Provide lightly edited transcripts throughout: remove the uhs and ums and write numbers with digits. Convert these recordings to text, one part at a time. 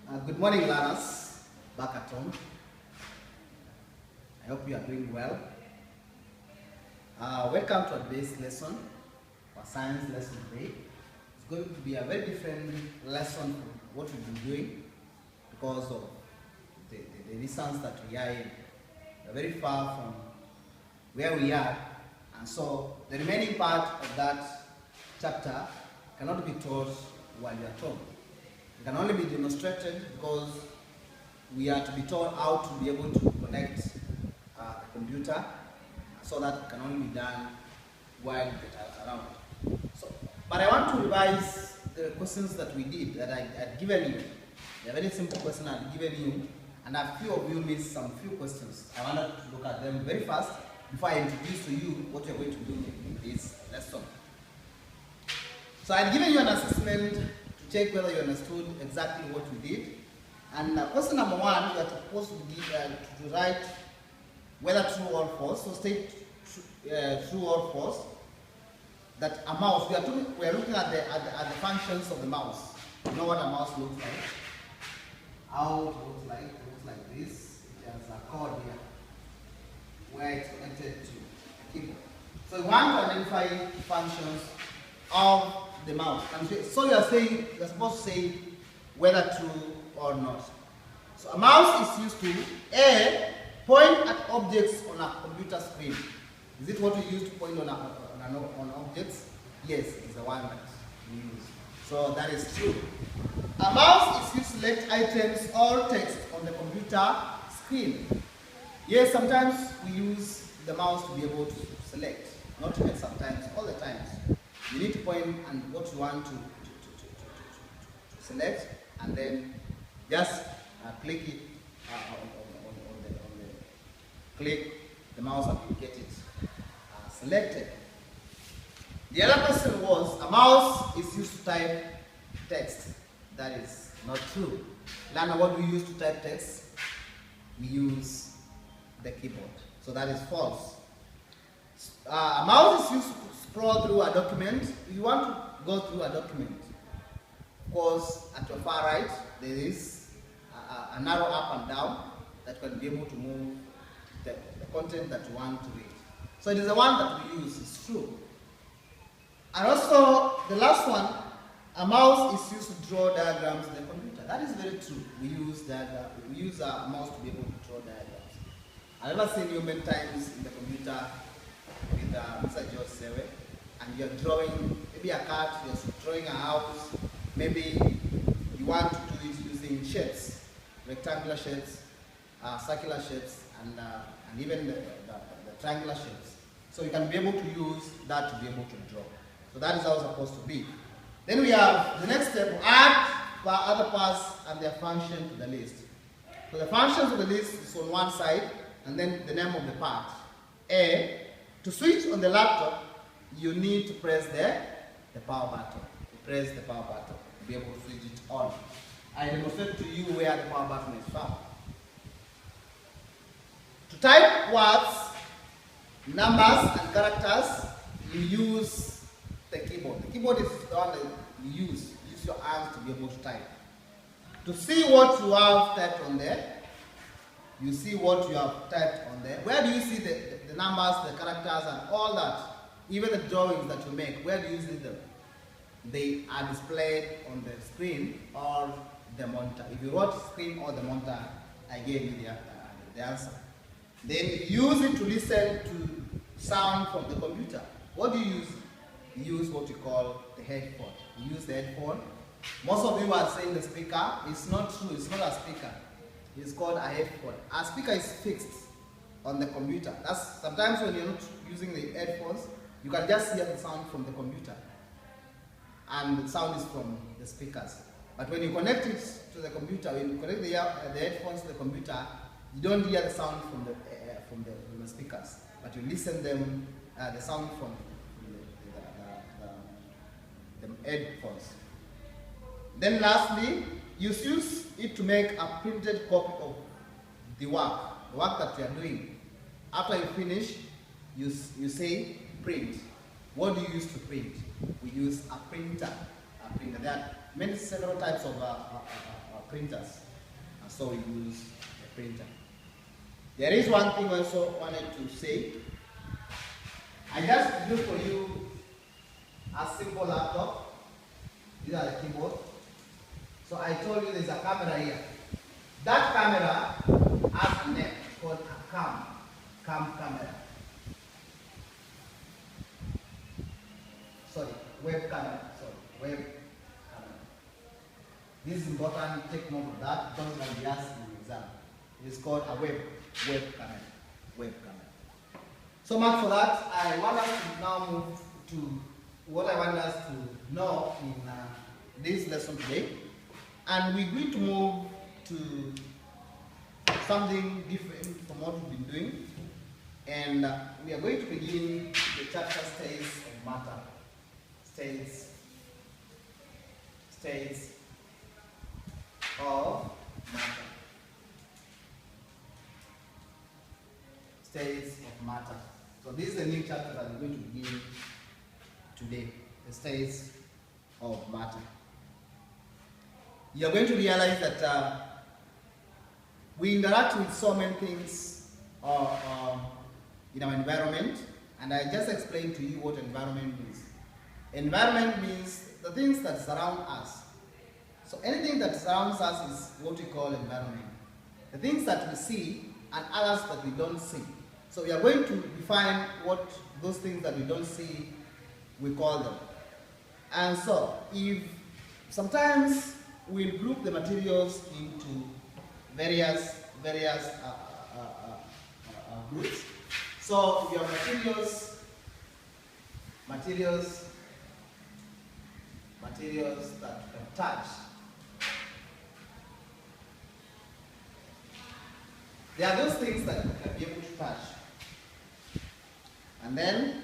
Good morning, learners, back at home. I hope you are doing well. Welcome to today's lesson, our science lesson today. It's going to be a very different lesson from what we've been doing because of the distance that we are in. We're very far from where we are, and so the remaining part of that chapter cannot be taught while you're at home. It can only be demonstrated because we are to be taught how to be able to connect the computer, so that it can only be done while we are around. But I want to revise the questions that we did, that I had given you. They're very simple questions I had given you, and a few of you missed some few questions. I wanted to look at them very fast before I introduce to you what you're going to do in this lesson. So I had given you an assessment to check whether you understood exactly what we did. And question number one, you are supposed to write whether true or false. So state true or false. That a mouse, we are looking at the functions of the mouse. You know what a mouse looks like? How it looks like? It looks like this. It has a cord here where it's connected to a keyboard. So we want to identify functions of the mouse. And so you are supposed to say whether true or not. So a mouse is used to A, point at objects on a computer screen. Is it what we use to point on objects? Yes, it's the one that we use. So that is true. A mouse is used to select items or text on the computer screen. Yes, sometimes we use the mouse to be able to select. Not even sometimes, all the times. You need to point and what you want to select, and then just click it click the mouse and you get it selected. The other question was, a mouse is used to type text. That is not true. Learn what we use to type text. We use the keyboard. So that is false. A mouse is used to scroll through a document. If you want to go through a document, of course, at your far right, there is an arrow up and down that can be able to move the content that you want to read. So it is the one that we use, it's true. And also, the last one, a mouse is used to draw diagrams in the computer. That is very true. We use a mouse to be able to draw diagrams. I've ever seen you many times in the computer with Mr. George Sewe, and you're drawing maybe a cat, you're drawing a house, maybe you want to do it using shapes, rectangular shapes, circular shapes, and even the triangular shapes. So you can be able to use that to be able to draw. So that is how it's supposed to be. Then we have the next step, add other parts and their function to the list. So the functions of the list is on one side, and then the name of the part. A, to switch on the laptop, you need to press the power button. You press the power button to be able to switch it on. I demonstrate to you where the power button is found. To type words, numbers, and characters, you use the keyboard. The keyboard is the one that you use. Use your hands to be able to type. To see what you have typed on there, you see what you have typed on there. Where do you see the numbers, the characters, and all that? Even the drawings that you make, where do you see them? They are displayed on the screen or the monitor. If you wrote screen or the monitor, I gave you the answer. Then you use it to listen to sound from the computer. What do you use? You use what you call the headphone. You use the headphone. Most of you are saying the speaker. It's not true. It's not a speaker. It's called a headphone. A speaker is fixed on the computer. That's sometimes when you're not using the headphones, you can just hear the sound from the computer, and the sound is from the speakers. But when you connect it to the computer, when you connect the headphones to the computer, you don't hear the sound from the speakers, but you listen them the sound from the headphones. Then lastly, you use it to make a printed copy of the work that you are doing. After you finish, you say print. What do you use to print? We use a printer. There are several types of printers, and so we use a printer. There is one thing I also wanted to say. I just do for you a simple laptop. These are the keyboard. So I told you there's a camera here. That camera has a name called a cam camera. Sorry, web camera. Sorry, web camera. This is important. Take note of that because it will be asked in the exam. It is called a web camera. Web camera. So much for that. I want us to now move to what I want us to know in this lesson today. And we're going to move to something different from what we've been doing. And we are going to begin the chapter states of matter. States of matter. States of matter. So this is the new chapter that we're going to begin today. The states of matter. You're going to realize that we interact with so many things in our environment, and I just explained to you what environment means. Environment means the things that surround us. So anything that surrounds us is what we call environment. The things that we see and others that we don't see. So we are going to define what those things that we don't see, we call them. And so if sometimes we'll group the materials into various groups. So you have materials that you can touch. There are those things that you can be able to touch. And then,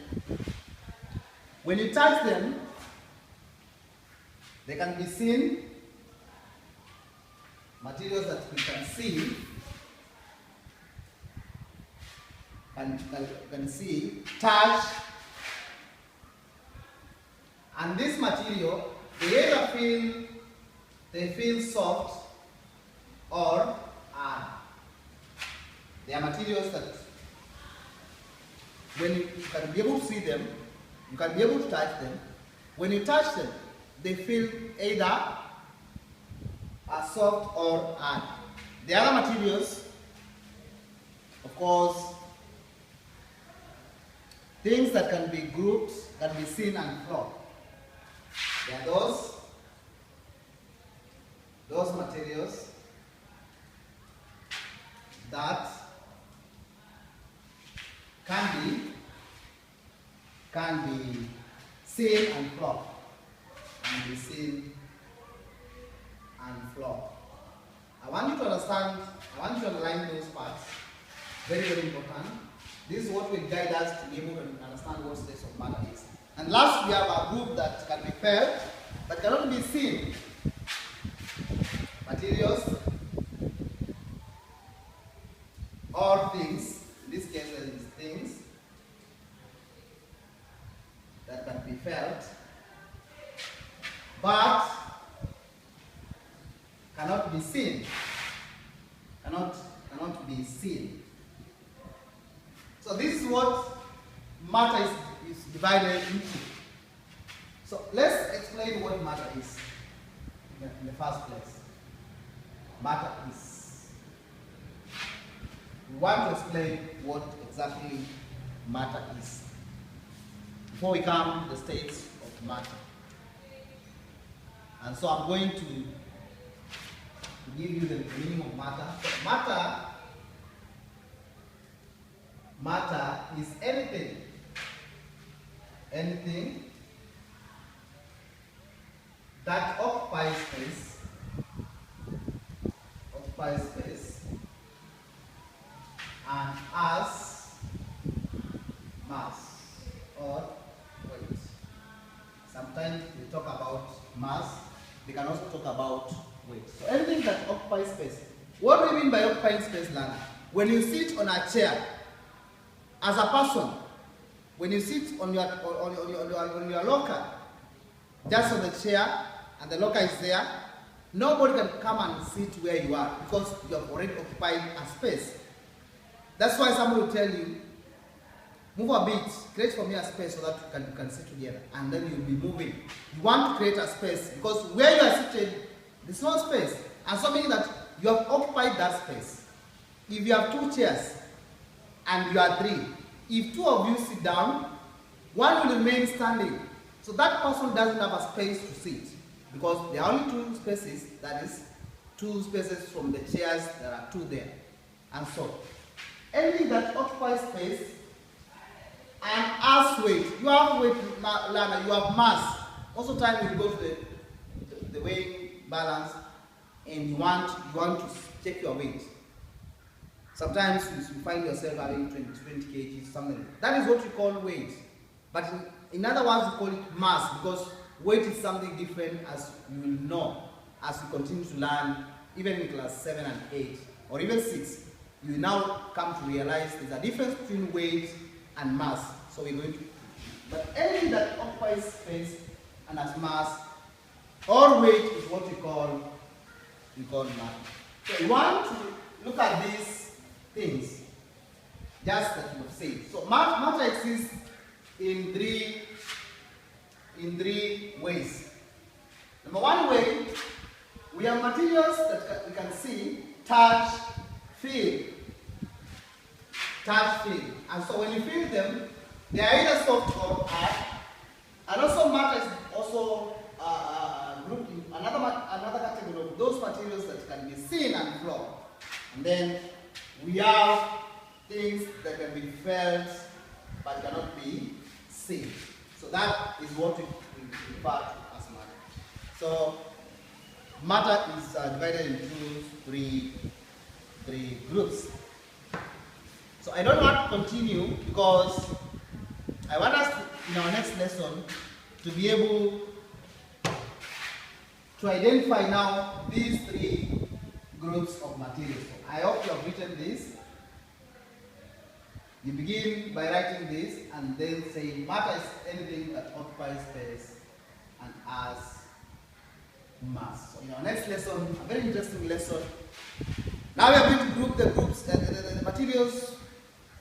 when you touch them, they can be seen. Materials that we can see, can see, touch, and this material, they feel soft or hard. They are materials that when you can be able to see them, you can be able to touch them. When you touch them, they feel either soft or hard. The other materials, of course, things that can be grouped, can be seen and felt. There are those materials that can be seen and felt. Can be seen and flaw. I want you to understand, I want you to underline those parts. Very, very important. This is what will guide us to be able to understand what states of matter is. And last, we have a group that can be felt, but cannot be seen. Materials or things, in this case there is things that can be felt, but cannot be seen. Cannot be seen. So this is what matter is divided into. So let's explain what matter is in the first place. Matter is. We want to explain what exactly matter is before we come to the states of matter. And so I'm going to give you the meaning of matter. So matter is anything that occupies space and has mass or weight. Sometimes we talk about mass, we can also talk about weight. So anything that occupies space. What do we mean by occupying space, Lana? When you sit on a chair, as a person, when you sit on your locker, just on the chair, and the locker is there, nobody can come and sit where you are because you have already occupied a space. That's why somebody will tell you, move a bit, create for me a space so that you can sit together, and then you'll be moving. You want to create a space because where you are seated, there's no space, and so meaning that you have occupied that space. If you have 2 chairs and you are 3, if 2 of you sit down, 1 will remain standing. So that person doesn't have a space to sit because there are only 2 spaces, that is 2 spaces from the chairs, there are 2 there. And so, anything that occupies space and has weight, you have weight, Lana, you have mass. Also time you go to the weighing balance and you want to check your weight. Sometimes you find yourself having 20 kg, something. That is what we call weight. But in other words, we call it mass because weight is something different, as you will know as you continue to learn, even in class 7 and 8 or even 6. You will now come to realize there's a difference between weight and mass. So we're going to, but anything that occupies space and has mass or weight is what we call matter. So you want to look at these things just that you have said. So matter exists in three ways. Number 1 way, we have materials that we can see, touch, feel. Touch, feel. And so when you feel them, they are either soft or hard. And also matter is also grouped in another category of those materials that can be seen and flow. And then we have things that can be felt but cannot be seen. So that is what we refer to as matter. So matter is divided into three groups. So I don't want to continue because I want us in our next lesson to be able to identify now these 3 groups of materials. So I hope you have written this. You begin by writing this and then say matter is anything that occupies space and has mass. So in our next lesson, a very interesting lesson. Now we are going to group the groups, the materials.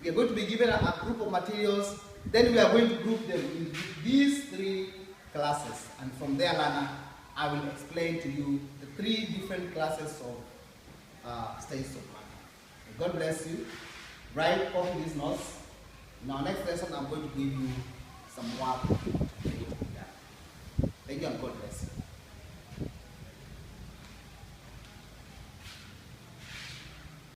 We are going to be given a group of materials. Then we are going to group them in these 3 classes. And from there, Lana, I will explain to you the 3 different classes of states of matter. God bless you. Write, copy these notes. In our next lesson, I'm going to give you some work. Thank you and God bless you.